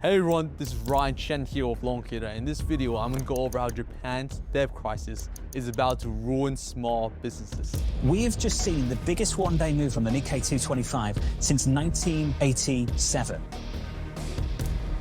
Hey everyone, this is Ryan Chen here with Loancator. In this video, I'm going to go over how Japan's debt crisis is about to ruin small businesses. We have just seen the biggest one-day move on the Nikkei 225 since 1987.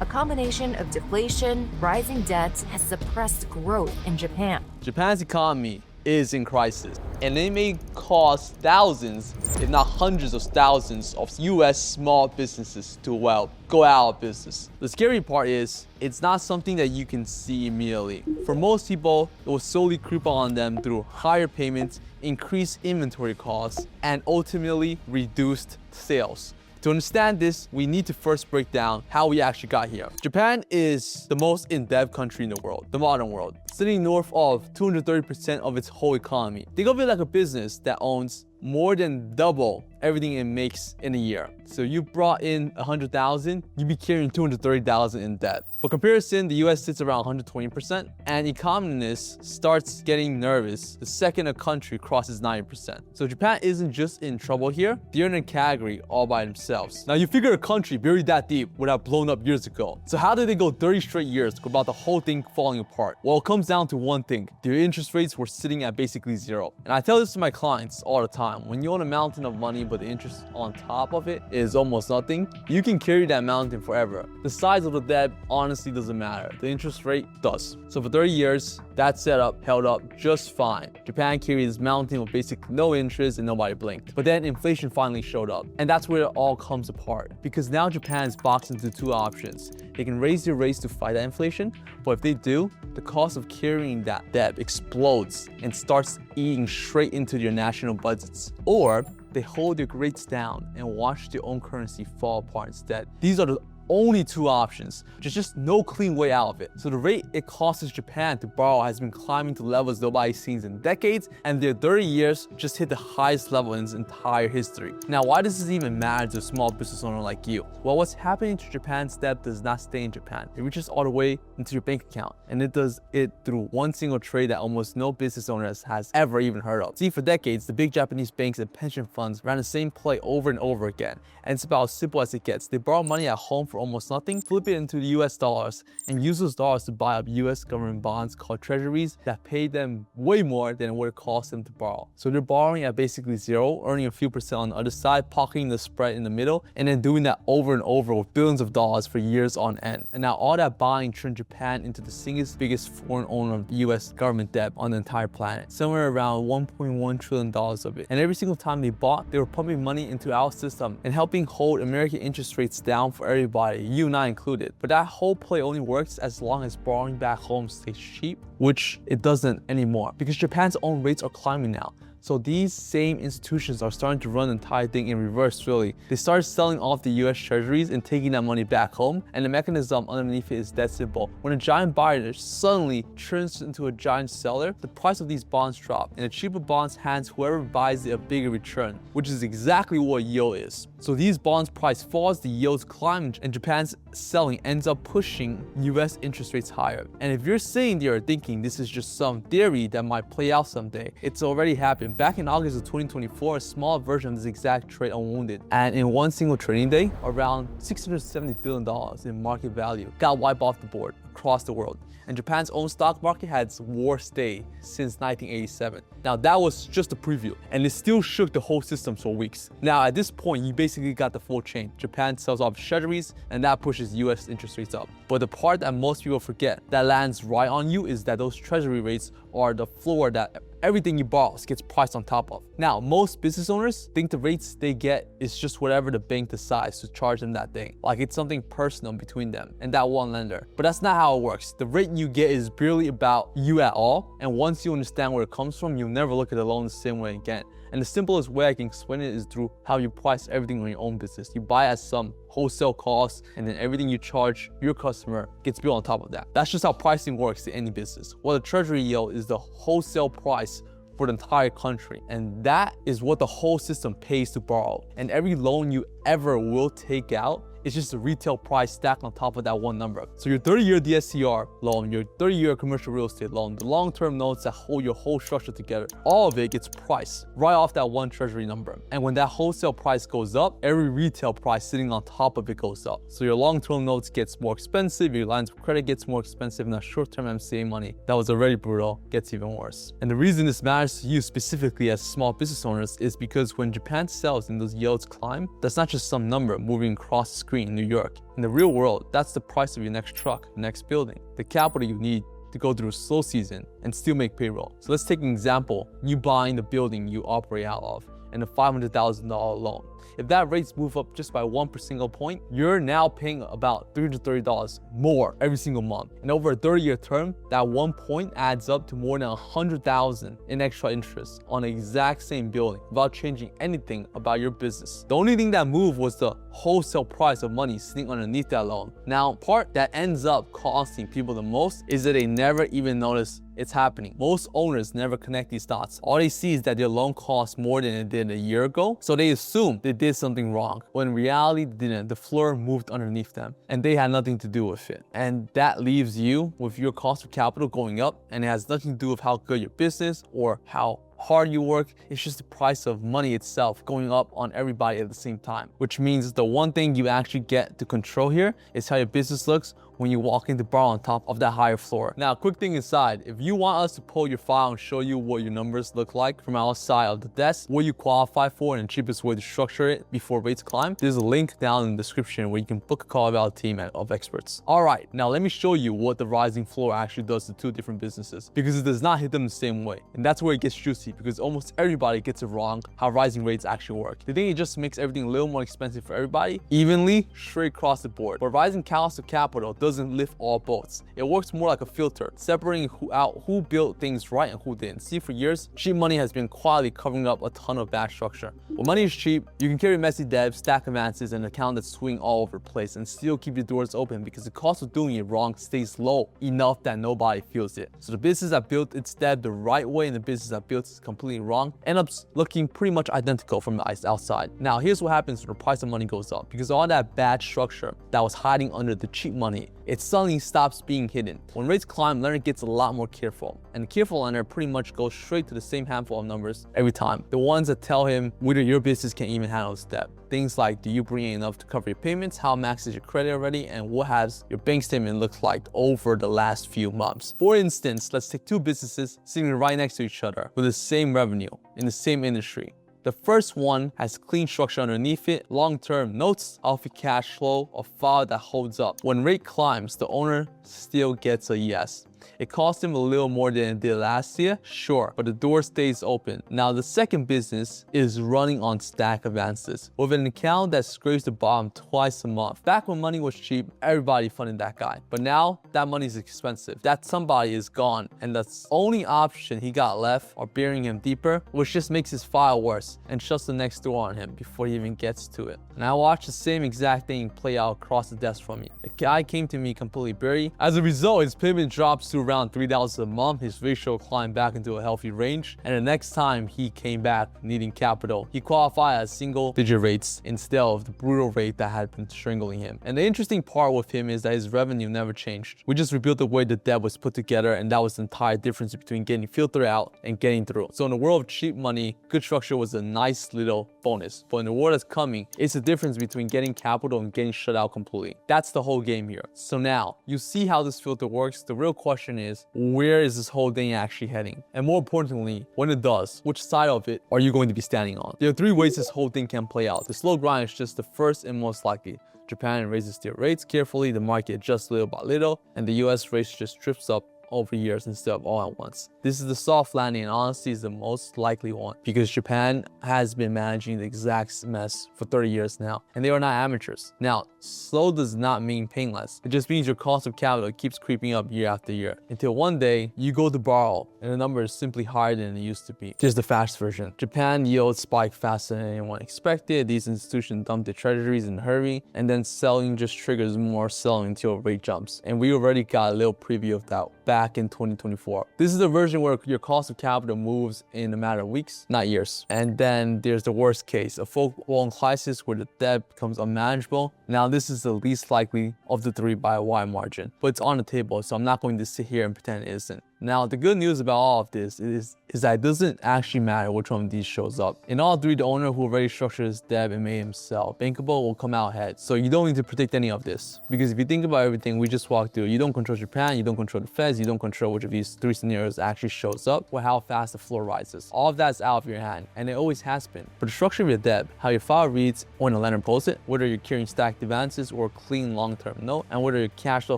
A combination of deflation, rising debt has suppressed growth in Japan. Japan's economy is in crisis, and it may cause thousands, if not hundreds of thousands of US small businesses to, go out of business. The scary part is, it's not something that you can see immediately. For most people, it will slowly creep on them through higher payments, increased inventory costs, and ultimately reduced sales. To understand this, we need to first break down how we actually got here. Japan is the most in-debt country in the world, the modern world, sitting north of 230% of its whole economy. Think of it like a business that owns more than double everything it makes in a year. So you brought in 100,000, you'd be carrying 230,000 in debt. For comparison, the US sits around 120%, and economists starts getting nervous the second a country crosses 90%. So Japan isn't just in trouble here, they're in a category all by themselves. Now you figure a country buried that deep would have blown up years ago. So how did they go 30 straight years without the whole thing falling apart? Well, it comes down to one thing. Their interest rates were sitting at basically zero. And I tell this to my clients all the time. When you own a mountain of money, but the interest on top of it is almost nothing, you can carry that mountain forever. The size of the debt honestly doesn't matter. The interest rate does. So for 30 years, that setup held up just fine. Japan carried this mountain with basically no interest and nobody blinked. But then inflation finally showed up. And that's where it all comes apart. Because now Japan is boxed into two options. They can raise their rates to fight that inflation, but if they do, the cost of carrying that debt explodes and starts eating straight into their national budgets. Or they hold their rates down and watch their own currency fall apart instead. These are the only two options. There's just no clean way out of it. So the rate it costs Japan to borrow has been climbing to levels nobody's seen in decades, and their 30 years just hit the highest level in its entire history. Now, why does this even matter to a small business owner like you? Well, what's happening to Japan's debt does not stay in Japan. It reaches all the way into your bank account, and it does it through one single trade that almost no business owner has ever even heard of. See, for decades, the big Japanese banks and pension funds ran the same play over and over again, and it's about as simple as it gets. They borrow money at home for almost nothing, flip it into the US dollars, and use those dollars to buy up US government bonds called treasuries that pay them way more than what it costs them to borrow. So they're borrowing at basically zero, earning a few percent on the other side, pocketing the spread in the middle, and then doing that over and over with billions of dollars for years on end. And now all that buying turned Japan into the single biggest foreign owner of the US government debt on the entire planet, somewhere around $1.1 trillion of it. And every single time they bought, they were pumping money into our system and helping hold American interest rates down for everybody, you and I included. But that whole play only works as long as borrowing back home stays cheap, which it doesn't anymore because Japan's own rates are climbing now. So these same institutions are starting to run the entire thing in reverse, really. They started selling off the US treasuries and taking that money back home, and the mechanism underneath it is that simple. When a giant buyer suddenly turns into a giant seller, the price of these bonds drop, and the cheaper bonds hands whoever buys it a bigger return, which is exactly what yield is. So these bonds price falls, the yields climb, and Japan's selling ends up pushing US interest rates higher. And if you're sitting there thinking this is just some theory that might play out someday, it's already happened. Back in August of 2024, a small version of this exact trade unwounded. And in one single trading day, around $670 billion in market value got wiped off the board across the world. And Japan's own stock market had its worst day since 1987. Now that was just a preview, and it still shook the whole system for weeks. Now at this point, you basically got the full chain. Japan sells off treasuries, and that pushes US interest rates up. But the part that most people forget that lands right on you is that those treasury rates are the floor that everything you borrow gets priced on top of. Now, most business owners think the rates they get is just whatever the bank decides to charge them that day. Like it's something personal between them and that one lender. But that's not how it works. The rate you get is barely about you at all. And once you understand where it comes from, you'll never look at the loan the same way again. And the simplest way I can explain it is through how you price everything on your own business. You buy at some wholesale cost, and then everything you charge your customer gets billed on top of that. That's just how pricing works in any business. Well, the treasury yield is the wholesale price for the entire country, and that is what the whole system pays to borrow. And every loan you ever will take out It's just a retail price stacked on top of that one number. So your 30-year DSCR loan, your 30-year commercial real estate loan, the long-term notes that hold your whole structure together, all of it gets priced right off that one treasury number. And when that wholesale price goes up, every retail price sitting on top of it goes up. So your long-term notes gets more expensive, your lines of credit gets more expensive, and that short-term MCA money that was already brutal gets even worse. And the reason this matters to you specifically as small business owners is because when Japan sells and those yields climb, that's not just some number moving across the screen in New York. In the real world, that's the price of your next truck, next building, the capital you need to go through a slow season and still make payroll. So let's take an example, you buying the building you operate out of and a $500,000 loan. If that rates move up just by 1 single point, you're now paying about $330 more every single month. And over a 30-year term, that 1 point adds up to more than $100,000 in extra interest on the exact same building without changing anything about your business. The only thing that moved was the wholesale price of money sitting underneath that loan. Now, part that ends up costing people the most is that they never even notice it's happening. Most owners never connect these dots. All they see is that their loan costs more than it did a year ago, so they assume they did something wrong, when in reality they didn't. The floor moved underneath them and they had nothing to do with it. And that leaves you with your cost of capital going up, and it has nothing to do with how good your business or how hard you work. It's just the price of money itself going up on everybody at the same time, which means the one thing you actually get to control here is how your business looks when you walk in to borrow on top of that higher floor. Now, quick thing aside, if you want us to pull your file and show you what your numbers look like from outside of the desk, what you qualify for, and the cheapest way to structure it before rates climb, there's a link down in the description where you can book a call with our team of experts. All right, now let me show you what the rising floor actually does to two different businesses, because it does not hit them the same way. And that's where it gets juicy, because almost everybody gets it wrong how rising rates actually work. They think it just makes everything a little more expensive for everybody, evenly, straight across the board. But rising cost of capital doesn't lift all boats. It works more like a filter, separating who built things right and who didn't. See, for years, cheap money has been quietly covering up a ton of bad structure. When money is cheap, you can carry messy debt, stack advances, and an account that's swinging all over the place and still keep your doors open because the cost of doing it wrong stays low enough that nobody feels it. So the business that built its debt the right way and the business that built it completely wrong end up looking pretty much identical from the outside. Now, here's what happens when the price of money goes up. Because all that bad structure that was hiding under the cheap money, it suddenly stops being hidden. When rates climb, lender gets a lot more careful. And the careful lender pretty much goes straight to the same handful of numbers every time. The ones that tell him whether your business can even handle this debt. Things like, do you bring in enough to cover your payments? How max is your credit already? And what has your bank statement looked like over the last few months? For instance, let's take two businesses sitting right next to each other with the same revenue in the same industry. The first one has clean structure underneath it, long-term notes, healthy cash flow, a file that holds up. When rate climbs, the owner still gets a yes. It cost him a little more than it did last year, sure, but the door stays open. Now, the second business is running on stack advances with an account that scrapes the bottom twice a month. Back when money was cheap, everybody funded that guy. But now that money is expensive. That somebody is gone, and the only option he got left are burying him deeper, which just makes his file worse and shuts the next door on him before he even gets to it. And I watched the same exact thing play out across the desk from me. The guy came to me completely buried. As a result, his payment drops to around $3,000 a month. His ratio climbed back into a healthy range, and the next time he came back needing capital, he qualified as single-digit rates instead of the brutal rate that had been strangling him. And the interesting part with him is that his revenue never changed. We just rebuilt the way the debt was put together, and that was the entire difference between getting filtered out and getting through. So in the world of cheap money, good structure was a nice little bonus. But in the world that's coming, it's the difference between getting capital and getting shut out completely. That's the whole game here. So now, you see how this filter works. The real question is, where is this whole thing actually heading? And more importantly, when it does, which side of it are you going to be standing on? There are three ways this whole thing can play out. The slow grind is just the first and most likely. Japan raises their rates carefully, the market adjusts little by little, and the US rates just trips up over years instead of all at once. This is the soft landing, and honestly is the most likely one because Japan has been managing the exact mess for 30 years now, and they are not amateurs. Now, slow does not mean painless. It just means your cost of capital keeps creeping up year after year until one day you go to borrow and the number is simply higher than it used to be. Here's the fast version. Japan yields spike faster than anyone expected. These institutions dump their treasuries in a hurry, and then selling just triggers more selling until rate jumps. And we already got a little preview of that bad back in 2024. This is the version where your cost of capital moves in a matter of weeks, not years. And then there's the worst case, a full-blown crisis where the debt becomes unmanageable. Now, this is the least likely of the three by a wide margin, but it's on the table, so I'm not going to sit here and pretend it isn't. Now, the good news about all of this is that it doesn't actually matter which one of these shows up. In all three, the owner who already structured his debt and made himself bankable will come out ahead. So you don't need to predict any of this. Because if you think about everything we just walked through, you don't control Japan, you don't control the Feds, you don't control which of these three scenarios actually shows up or how fast the floor rises. All of that's out of your hand, and it always has been. But the structure of your debt, how your file reads when a lender pulls it, whether you're carrying stacked advances or a clean long-term note, and whether your cash flow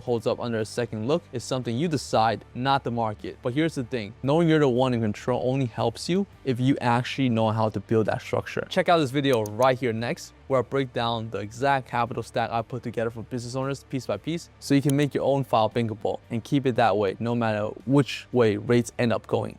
holds up under a second look is something you decide, not the market. But here's the thing, knowing you're the one in control only helps you if you actually know how to build that structure. Check out this video right here next, where I break down the exact capital stack I put together for business owners piece by piece, so you can make your own file bankable and keep it that way no matter which way rates end up going.